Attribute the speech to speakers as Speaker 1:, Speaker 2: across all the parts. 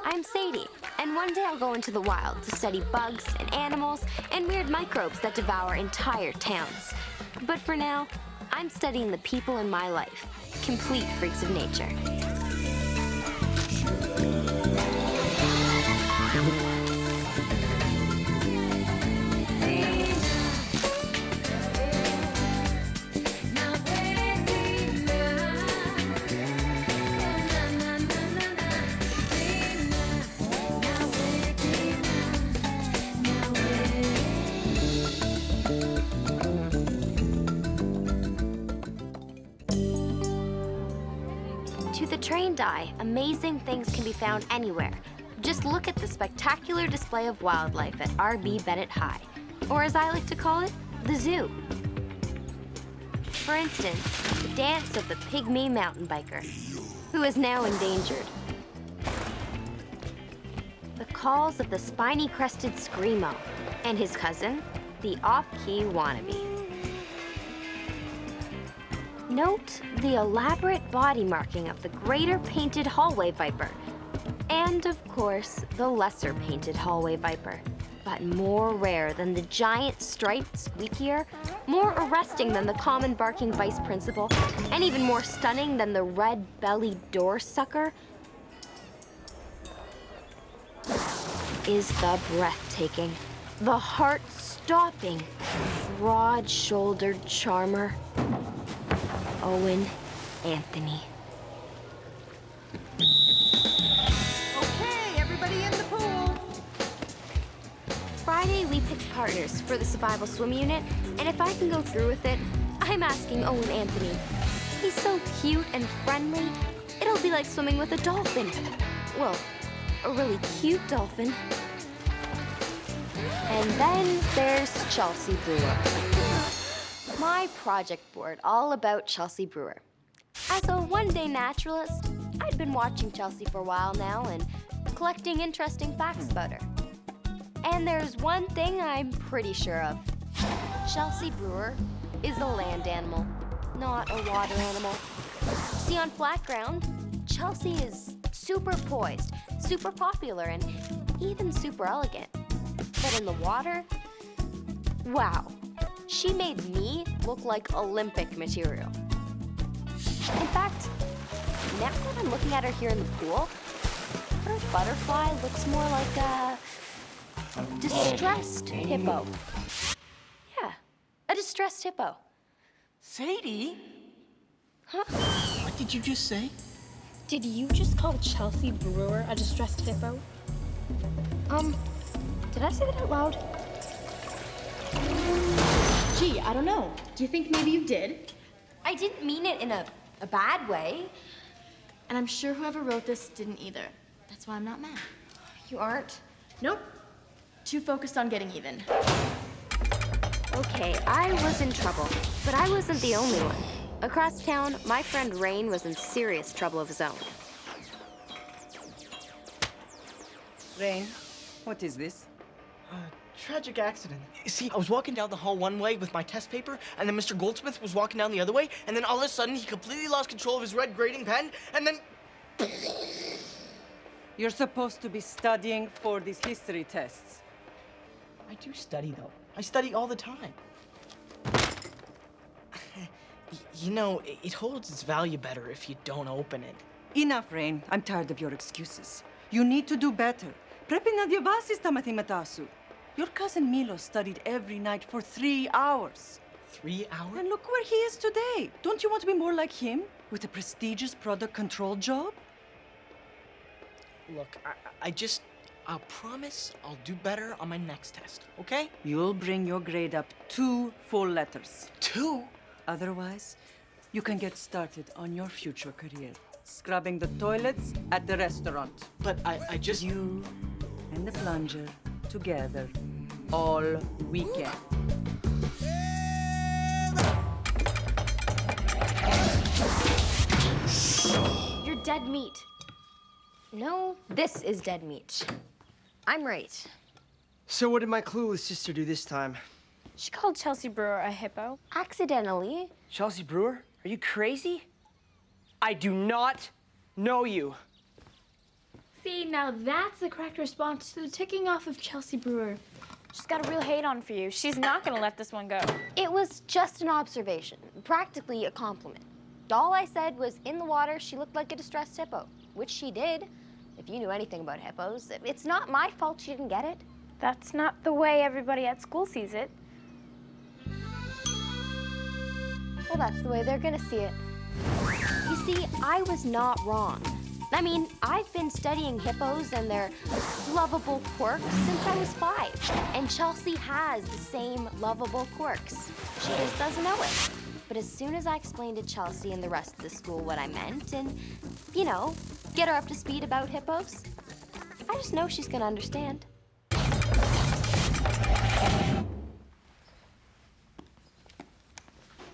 Speaker 1: I'm Sadie, and one day I'll go into the wild to study bugs and animals and weird microbes that devour entire towns. But for now, I'm studying the people in my life, complete freaks of nature. To the trained eye, amazing things can be found anywhere. Just look at the spectacular display of wildlife at R.B. Bennett High, or as I like to call it, the zoo. For instance, the dance of the pygmy mountain biker, who is now endangered. The calls of the spiny-crested screamo, and his cousin, the off-key wannabe. Note the elaborate body marking of the greater painted hallway viper. And of course, the lesser painted hallway viper, but more rare than the giant striped squeakier, more arresting than the common barking vice principal, and even more stunning than the red-bellied door sucker, is the breathtaking, the heart-stopping, broad-shouldered charmer, Owen Anthony.
Speaker 2: Okay, everybody in the pool.
Speaker 1: Friday, we picked partners for the survival swim unit, and if I can go through with it, I'm asking Owen Anthony. He's so cute and friendly, it'll be like swimming with a dolphin. Well, a really cute dolphin. And then there's Chelsea Brewer. My project board all about Chelsea Brewer. As a one-day naturalist, I'd been watching Chelsea for a while now and collecting interesting facts about her. And there's one thing I'm pretty sure of. Chelsea Brewer is a land animal, not a water animal. See, on flat ground, Chelsea is super poised, super popular, and even super elegant. But in the water, wow. She made me look like Olympic material. In fact, now that I'm looking at her here in the pool, her butterfly looks more like a distressed hippo. Yeah, a distressed hippo.
Speaker 2: Sadie?
Speaker 1: Huh?
Speaker 2: What did you just say?
Speaker 3: Did you just call Chelsea Brewer a distressed hippo? Did I say that out loud? Gee, I don't know. Do you think maybe you did?
Speaker 1: I didn't mean it in a bad way.
Speaker 3: And I'm sure whoever wrote this didn't either. That's why I'm not mad.
Speaker 1: You aren't?
Speaker 3: Nope. Too focused on getting even.
Speaker 1: Okay, I was in trouble, but I wasn't the only one. Across town, my friend Rain was in serious trouble of his own.
Speaker 4: Rain, what is this?
Speaker 2: Tragic accident. See, I was walking down the hall one way with my test paper, and then Mr. Goldsmith was walking down the other way, and then all of a sudden he completely lost control of his red grading pen, and then...
Speaker 4: You're supposed to be studying for these history tests.
Speaker 2: I do study, though. I study all the time. You know, it holds its value better if you don't open it.
Speaker 4: Enough, Rain. I'm tired of your excuses. You need to do better. Prepi na diabasi sta mathimatasu. Your cousin Milo studied every night for 3 hours.
Speaker 2: 3 hours?
Speaker 4: And look where he is today. Don't you want to be more like him? With a prestigious product control job?
Speaker 2: Look, I'll promise I'll do better on my next test, okay?
Speaker 4: You'll bring your grade up 2 full letters.
Speaker 2: 2?
Speaker 4: Otherwise, you can get started on your future career. Scrubbing the toilets at the restaurant.
Speaker 2: But I just...
Speaker 4: You and the plunger together all weekend.
Speaker 1: You're dead meat. No, this is dead meat. I'm right.
Speaker 5: So what did my clueless sister do this time?
Speaker 3: She called Chelsea Brewer a hippo.
Speaker 1: Accidentally.
Speaker 5: Chelsea Brewer? Are you crazy? I do not know you.
Speaker 3: See, now that's the correct response to the ticking off of Chelsea Brewer.
Speaker 6: She's got a real hate on for you. She's not gonna let this one go.
Speaker 1: It was just an observation, practically a compliment. All I said was in the water, she looked like a distressed hippo, which she did. If you knew anything about hippos, it's not my fault she didn't get it.
Speaker 6: That's not the way everybody at school sees it.
Speaker 1: Well, that's the way they're gonna see it. You see, I was not wrong. I mean, I've been studying hippos and their lovable quirks since I was 5. And Chelsea has the same lovable quirks. She just doesn't know it. But as soon as I explained to Chelsea and the rest of the school what I meant and, you know, get her up to speed about hippos, I just know she's gonna understand.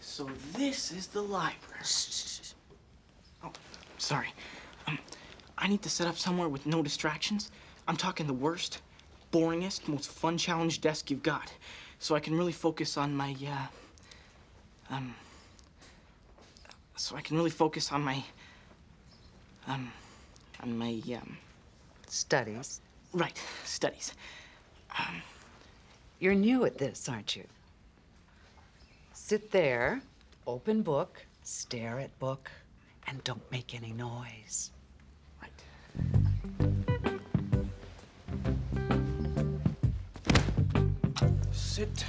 Speaker 2: So this is the library. Oh, sorry. I need to set up somewhere with no distractions. I'm talking the worst, boringest, most fun challenge desk you've got. So I can really focus on my,
Speaker 7: Studies.
Speaker 2: right, studies.
Speaker 7: You're new at this, aren't you? Sit there, open book, stare at book, and don't make any noise.
Speaker 2: Right. Sit,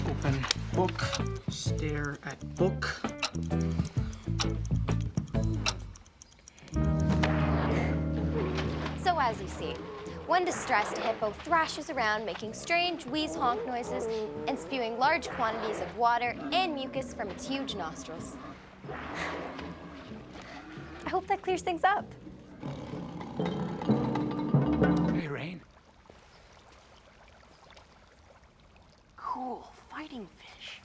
Speaker 2: open book, stare at book.
Speaker 1: So as you see, one distressed hippo thrashes around making strange wheeze-honk noises and spewing large quantities of water and mucus from its huge nostrils. I hope that clears things up.
Speaker 8: Hey, Rain.
Speaker 2: Cool, fighting fish.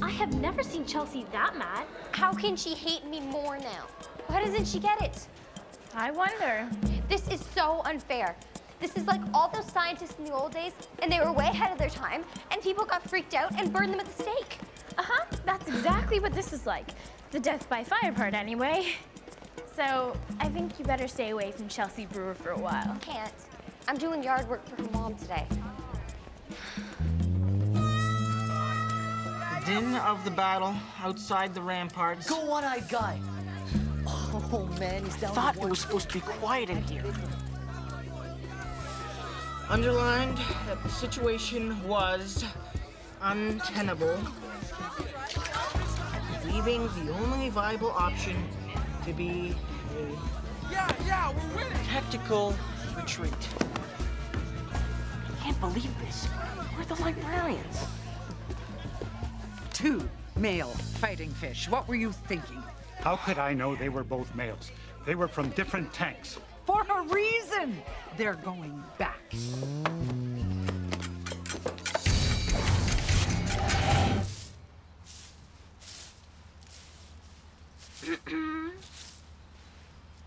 Speaker 3: I have never seen Chelsea that mad.
Speaker 1: How can she hate me more now? Why doesn't she get it?
Speaker 6: I wonder.
Speaker 1: This is so unfair. This is like all those scientists in the old days, and they were way ahead of their time, and people got freaked out and burned them at the stake.
Speaker 6: Uh-huh, that's exactly what this is like. The death by fire part, anyway. So, I think you better stay away from Chelsea Brewer for a while.
Speaker 1: Can't. I'm doing yard work for her mom today.
Speaker 2: The din of the battle outside the ramparts.
Speaker 5: Go one-eyed guy. Oh man, he's down.
Speaker 2: Thought it was supposed to be quiet in here. Underlined that the situation was untenable, leaving the only viable option to be a tactical retreat. I can't believe this. We're the librarians.
Speaker 7: 2 male fighting fish. What were you thinking?
Speaker 8: How could I know they were both males? They were from different tanks.
Speaker 7: For a reason. They're going back.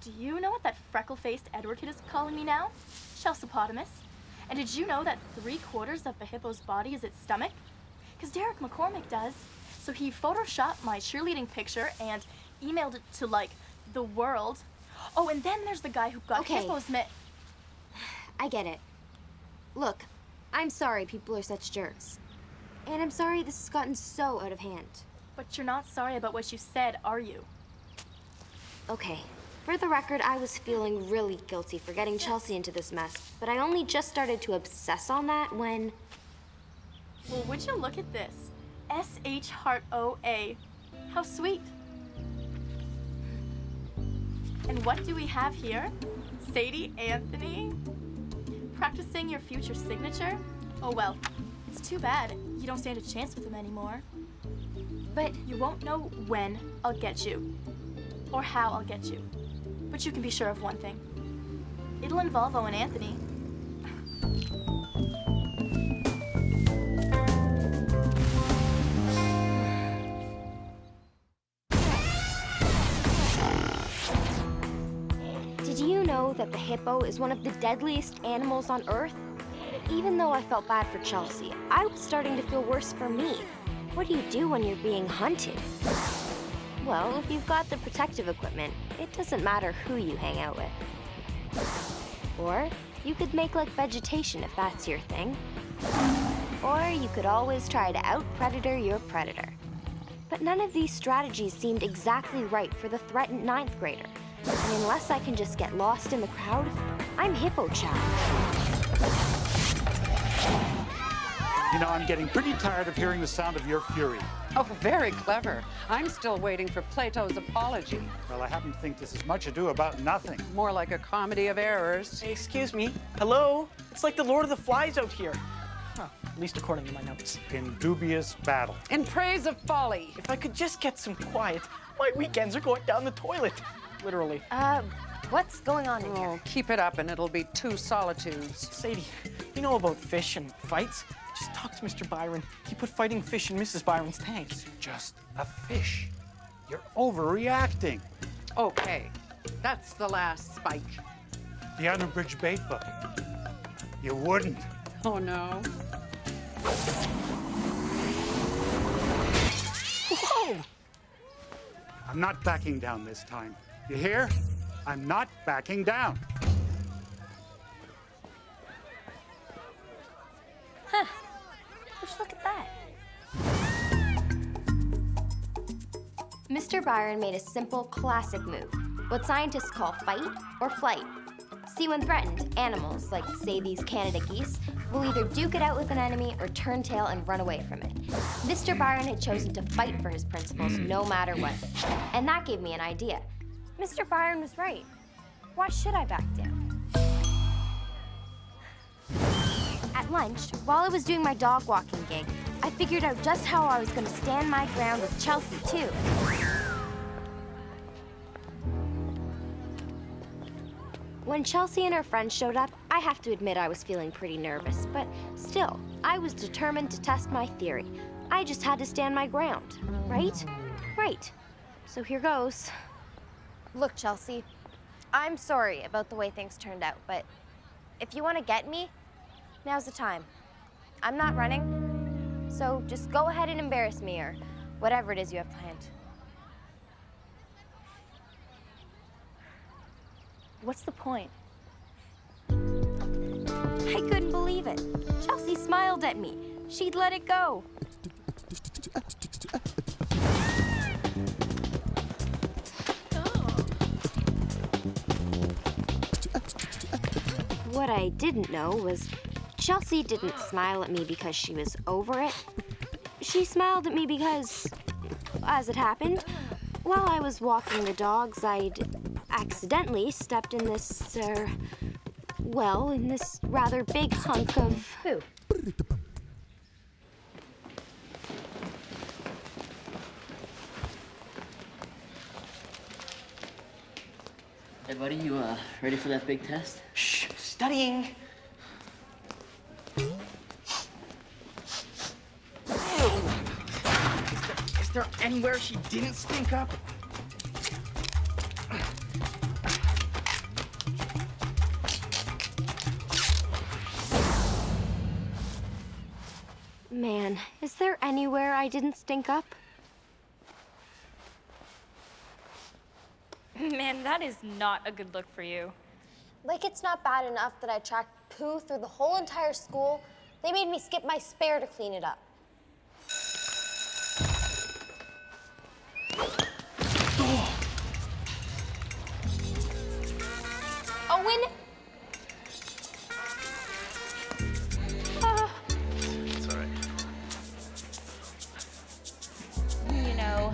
Speaker 3: Do you know what that freckle-faced Edward kid is calling me now? Chelseapotamus. And did you know that 3/4 of the hippo's body is its stomach? Because Derek McCormick does. So he photoshopped my cheerleading picture and emailed it to, like, the world. Oh, and then there's the guy who got
Speaker 1: Okay.
Speaker 3: hippos
Speaker 1: I get it. Look, I'm sorry people are such jerks. And I'm sorry this has gotten so out of hand.
Speaker 3: But you're not sorry about what you said, are you?
Speaker 1: Okay, for the record, I was feeling really guilty for getting Chelsea into this mess, but I only just started to obsess on that when...
Speaker 3: Well, would you look at this? S-H heart O-A. How sweet. And what do we have here? Sadie Anthony? Practicing your future signature? Oh well, it's too bad you don't stand a chance with him anymore.
Speaker 1: But
Speaker 3: You won't know when I'll get you, or how I'll get you. But you can be sure of one thing. It'll involve Owen Anthony.
Speaker 1: know that the hippo is one of the deadliest animals on Earth? Even though I felt bad for Chelsea, I was starting to feel worse for me. What do you do when you're being hunted? Well, if you've got the protective equipment, it doesn't matter who you hang out with. Or you could make like vegetation if that's your thing. Or you could always try to out-predator your predator. But none of these strategies seemed exactly right for the threatened 9th grader. And unless I can just get lost in the crowd, I'm hippo chow.
Speaker 8: You know, I'm getting pretty tired of hearing the sound of your fury.
Speaker 7: Oh, very clever. I'm still waiting for Plato's apology.
Speaker 8: Well, I happen to think this is much ado about nothing.
Speaker 7: More like a comedy of errors.
Speaker 2: Hey, excuse me. Hello? It's like the Lord of the Flies out here. Huh, at least according to my notes.
Speaker 8: In dubious battle.
Speaker 7: In praise of folly.
Speaker 2: If I could just get some quiet, my weekends are going down the toilet. Literally.
Speaker 1: What's going on in here?
Speaker 7: Oh, keep it up and it'll be 2 solitudes.
Speaker 2: Sadie, you know about fish and fights? Just talk to Mr. Byron. He put fighting fish in Mrs. Byron's tanks.
Speaker 8: Just a fish. You're overreacting.
Speaker 7: Okay, that's the last spike.
Speaker 8: The unabridged bait book. You wouldn't.
Speaker 7: Oh, no.
Speaker 2: Whoa!
Speaker 8: I'm not backing down this time. You hear? I'm not backing down.
Speaker 1: Just look at that. Mr. Byron made a simple, classic move, what scientists call fight or flight. See, when threatened, animals, like say these Canada geese, will either duke it out with an enemy or turn tail and run away from it. Mr. Byron had chosen to fight for his principles no matter what. And that gave me an idea. Mr. Byron was right. Why should I back down? At lunch, while I was doing my dog walking gig, I figured out just how I was going to stand my ground with Chelsea, too. When Chelsea and her friends showed up, I have to admit I was feeling pretty nervous, but still, I was determined to test my theory. I just had to stand my ground, right? Right. So here goes. Look, Chelsea, I'm sorry about the way things turned out, but if you want to get me, now's the time. I'm not running, so just go ahead and embarrass me or whatever it is you have planned.
Speaker 3: What's the point?
Speaker 1: I couldn't believe it. Chelsea smiled at me. She'd let it go. What I didn't know was Chelsea didn't smile at me because she was over it. She smiled at me because, as it happened, while I was walking the dogs, I'd accidentally stepped in this, in this rather big hunk of poo.
Speaker 9: Hey, buddy, you ready for that big test?
Speaker 2: Shh, studying. Ew. Is there anywhere she didn't stink up?
Speaker 1: Man, is there anywhere I didn't stink up?
Speaker 6: Man, that is not a good look for you.
Speaker 1: Like it's not bad enough that I tracked poo through the whole entire school. They made me skip my spare to clean it up. Owen?
Speaker 9: It's all right.
Speaker 6: You know,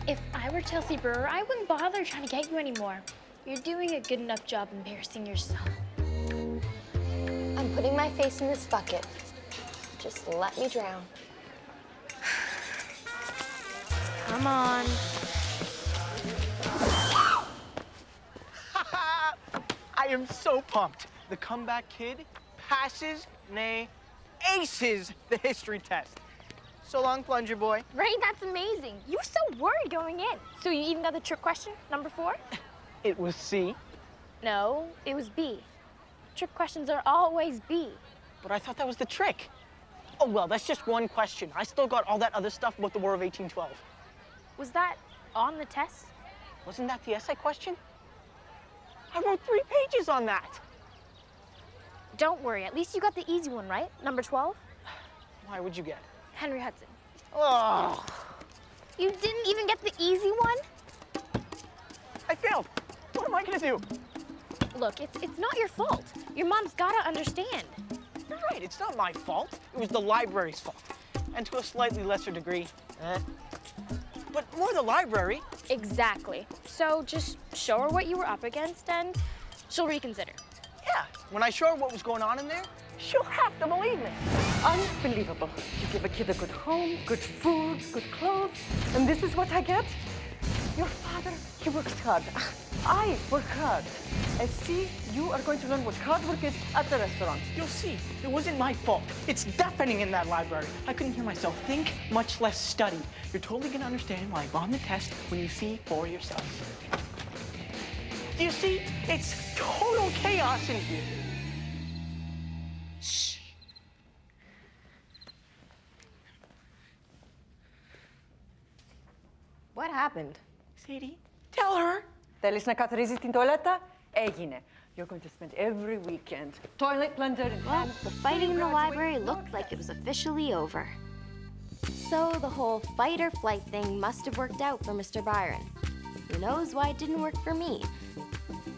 Speaker 6: if I were Chelsea Brewer, I wouldn't bother trying to get you anymore. You're doing a good enough job embarrassing yourself.
Speaker 1: I'm putting my face in this bucket. Just let me drown. Come on.
Speaker 2: I am so pumped. The comeback kid passes, nay, aces the history test. So long, plunger boy.
Speaker 6: Right? That's amazing. You were so worried going in. So you even got the trick question, number 4?
Speaker 2: It was C.
Speaker 6: No, it was B. Trick questions are always B.
Speaker 2: But I thought that was the trick. Oh, well, that's just one question. I still got all that other stuff about the War of 1812.
Speaker 6: Was that on the test?
Speaker 2: Wasn't that the essay question? I wrote 3 pages on that.
Speaker 6: Don't worry, at least you got the easy one, right? Number 12?
Speaker 2: Why would you get?
Speaker 6: Henry Hudson.
Speaker 2: Oh,
Speaker 6: You didn't even get the easy one?
Speaker 2: I failed. What am I gonna do?
Speaker 6: Look, it's not your fault. Your mom's gotta understand.
Speaker 2: You're right, it's not my fault. It was the library's fault. And to a slightly lesser degree, but more the library.
Speaker 6: Exactly. So just show her what you were up against and she'll reconsider.
Speaker 2: Yeah, when I show her what was going on in there, she'll have to believe me.
Speaker 4: Unbelievable. You give a kid a good home, good food, good clothes, and this is what I get? Your father, he works hard. I work hard. And see, you are going to learn what hard work is at the restaurant.
Speaker 2: You'll see, it wasn't my fault. It's deafening in that library. I couldn't hear myself think, much less study. You're totally gonna understand why I bombed the test when you see for yourself. Do you see? It's total chaos in here.
Speaker 7: Shh.
Speaker 1: What happened?
Speaker 2: Sadie, tell her.
Speaker 4: Θέλεις να καθαρίζεις την τουαλέτα? Έγινε. You're going to spend every weekend. Toilet blender in
Speaker 1: Well,
Speaker 4: hand.
Speaker 1: the fighting in the library looked like it was officially over. So the whole fight or flight thing must have worked out for Mr. Byron. Who knows why it didn't work for me?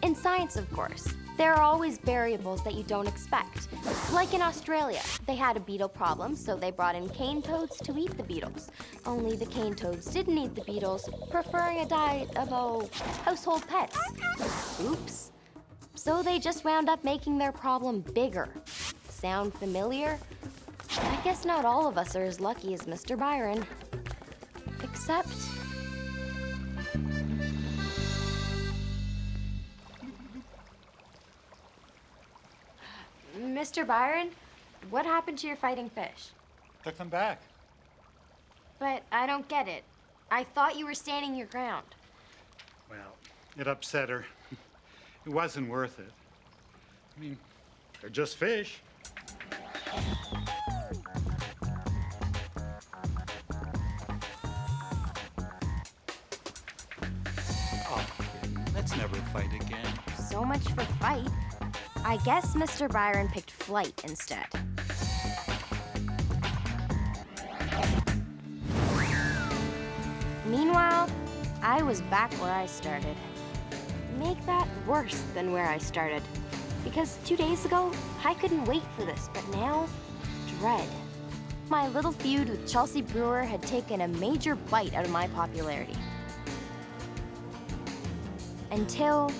Speaker 1: In science, of course, there are always variables that you don't expect. Like in Australia, they had a beetle problem, so they brought in cane toads to eat the beetles. Only the cane toads didn't eat the beetles, preferring a diet of, household pets. Oops. So they just wound up making their problem bigger. Sound familiar? I guess not all of us are as lucky as Mr. Byron. Except... Mr. Byron, what happened to your fighting fish?
Speaker 8: Took them back.
Speaker 1: But I don't get it. I thought you were standing your ground.
Speaker 8: Well, it upset her. It wasn't worth it. I mean, they're just fish. Oh, let's never fight again.
Speaker 1: So much for fight. I guess Mr. Byron picked flight instead. Meanwhile, I was back where I started. Make that worse than where I started. Because 2 days ago, I couldn't wait for this, but now, dread. My little feud with Chelsea Brewer had taken a major bite out of my popularity. Until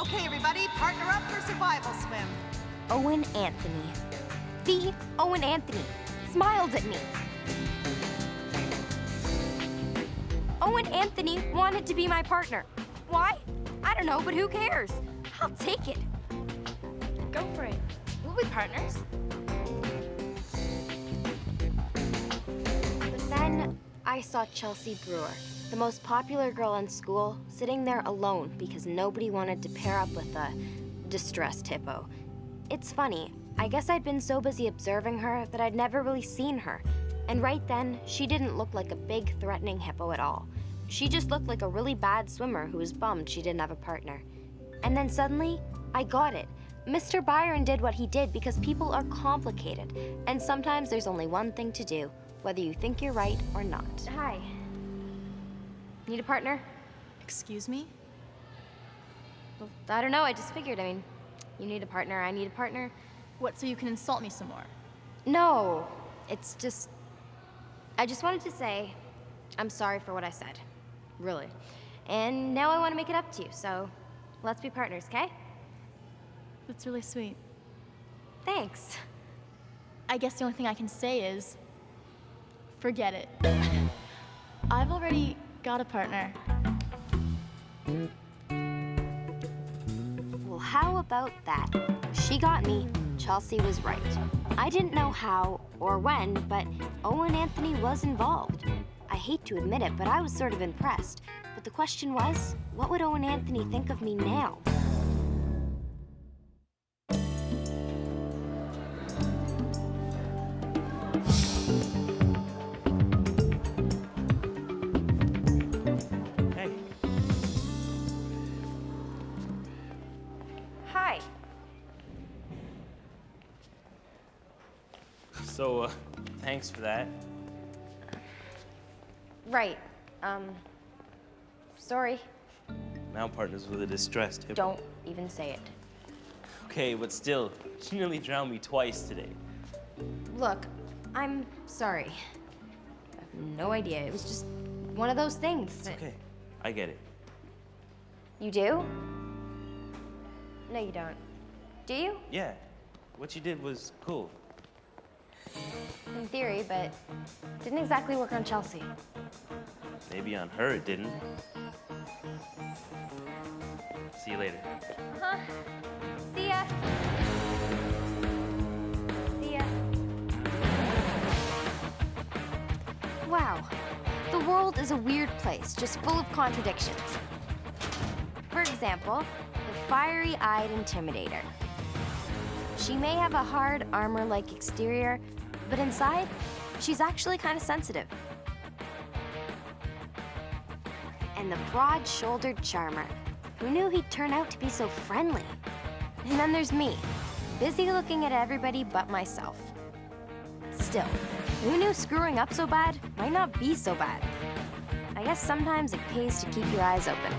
Speaker 5: Okay, everybody, partner up for survival swim.
Speaker 1: Owen Anthony. The Owen Anthony smiled at me. Owen Anthony wanted to be my partner. Why? I don't know, but who cares? I'll take it.
Speaker 6: Go for it. We'll be partners.
Speaker 1: But then I saw Chelsea Brewer, the most popular girl in school, sitting there alone because nobody wanted to pair up with a distressed hippo. It's funny, I guess I'd been so busy observing her that I'd never really seen her. And right then, she didn't look like a big, threatening hippo at all. She just looked like a really bad swimmer who was bummed she didn't have a partner. And then suddenly, I got it. Mr. Byron did what he did because people are complicated, and sometimes there's only one thing to do, whether you think you're right or not. Hi. Need a partner?
Speaker 3: Excuse me?
Speaker 1: Well, I don't know, I just figured, you need a partner, I need a partner.
Speaker 3: What, so you can insult me some more?
Speaker 1: No, it's just, I just wanted to say, I'm sorry for what I said, really. And now I want to make it up to you, so let's be partners, okay?
Speaker 3: That's really sweet.
Speaker 1: Thanks.
Speaker 3: I guess the only thing I can say is, forget it. I've already got a partner.
Speaker 1: Well, how about that? She got me, Chelsea was right. I didn't know how or when, but Owen Anthony was involved. I hate to admit it, but I was sort of impressed. But the question was, what would Owen Anthony think of me now?
Speaker 10: So, thanks for that.
Speaker 1: Right. Sorry.
Speaker 10: Now partners with a distressed hippo.
Speaker 1: Don't even say it.
Speaker 10: Okay, but still, she nearly drowned me twice today.
Speaker 1: Look, I'm sorry. I have no idea. It was just one of those things.
Speaker 10: It's okay. I get it.
Speaker 1: You do? No, you don't. Do you?
Speaker 10: Yeah. What you did was cool.
Speaker 1: In theory, but didn't exactly work on Chelsea.
Speaker 10: Maybe on her it didn't. See you later.
Speaker 1: Huh? See ya. See ya. Wow. The world is a weird place, just full of contradictions. For example, the fiery-eyed intimidator. She may have a hard armor-like exterior, but inside, she's actually kind of sensitive. And the broad-shouldered charmer. Who knew he'd turn out to be so friendly? And then there's me, busy looking at everybody but myself. Still, who knew screwing up so bad might not be so bad? I guess sometimes it pays to keep your eyes open.